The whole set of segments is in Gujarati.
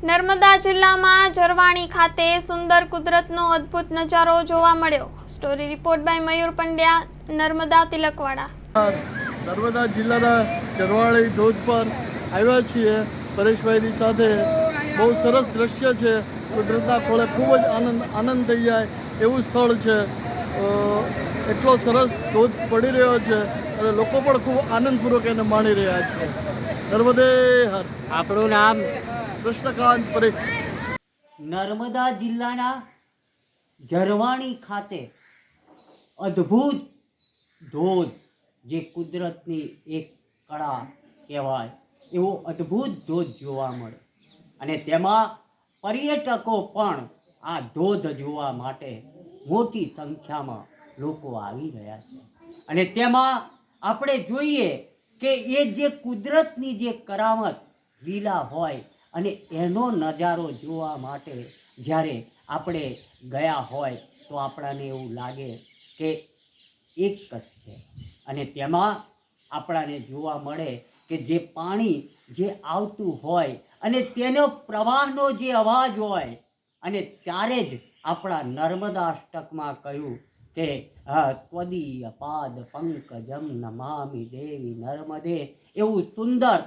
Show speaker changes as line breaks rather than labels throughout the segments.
નર્મદા જિલ્લામાં ઝરવાણી ખાતે સુંદર કુદરતનો અદ્ભુત નજારો જોવા મળ્યો। સ્ટોરી રિપોર્ટ બાય મયુર પંડ્યા, નર્મદા તિલકવાડા।
નર્મદા જિલ્લાના ઝરવાણી ધોધ પર આવ્યા છીએ પરેશભાઈની સાથે। બહુ સરસ દ્રશ્ય છે, કુદરતના ખોળે ખૂબ જ આનંદ થઈ જાય એવું સ્થળ છે। એટલો સરસ ધોધ પડી રહ્યો છે અને લોકો પણ ખૂબ આનંદપૂર્વક એને માણી રહ્યા છે। નર્મદે હર।
આપણું નામ
કૃષ્ણકાંત પરીખ।
નર્મદા જિલ્લાના ઝરવાણી ખાતે અદ્ભુત ધોધ, જે કુદરતની એક કળા કહેવાય એવો અદ્ભુત ધોધ જોવા મળે અને તેમાં પર્યટકો પણ આ ધોધ જોવા માટે મોટી સંખ્યામાં લોકો આવી રહ્યા છે। અને તેમાં આપણે જોઈએ કે એ જે કુદરતની જે કરામત લીલા હોય અને એનો નજારો જોવા માટે જ્યારે આપણે ગયા હોય તો આપણને એવું લાગે કે એક જ છે। અને તેમાં આપણને જોવા મળે કે જે પાણી જે આવતું હોય અને તેનો પ્રવાહનો જે અવાજ હોય, અને ત્યારે જ આપણા નર્મદા અષ્ટકમાં કહ્યું કે ત્વદીય પાદ પંકજમ નમામિ દેવી નર્મદે, એવું સુંદર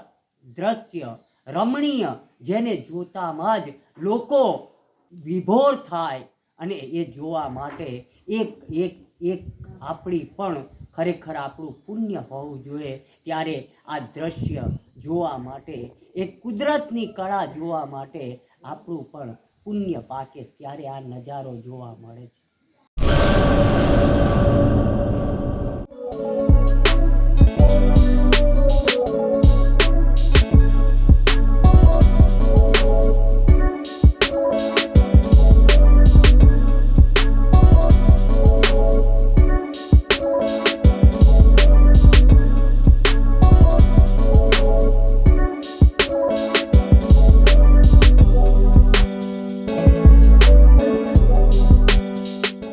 દ્રશ્ય, રમણીય, જેને જોતામાં જ લોકો વિભોર થાય અને એ જોવા માટે એક આપણી પણ ખરેખર આપણું પુણ્ય હોવું જોઈએ। ત્યારે આ દ્રશ્ય જોવા માટે, એ કુદરતની કળા જોવા માટે આપણું પણ પુણ્ય પાકે, ત્યારે આ નજારો જોવા મળે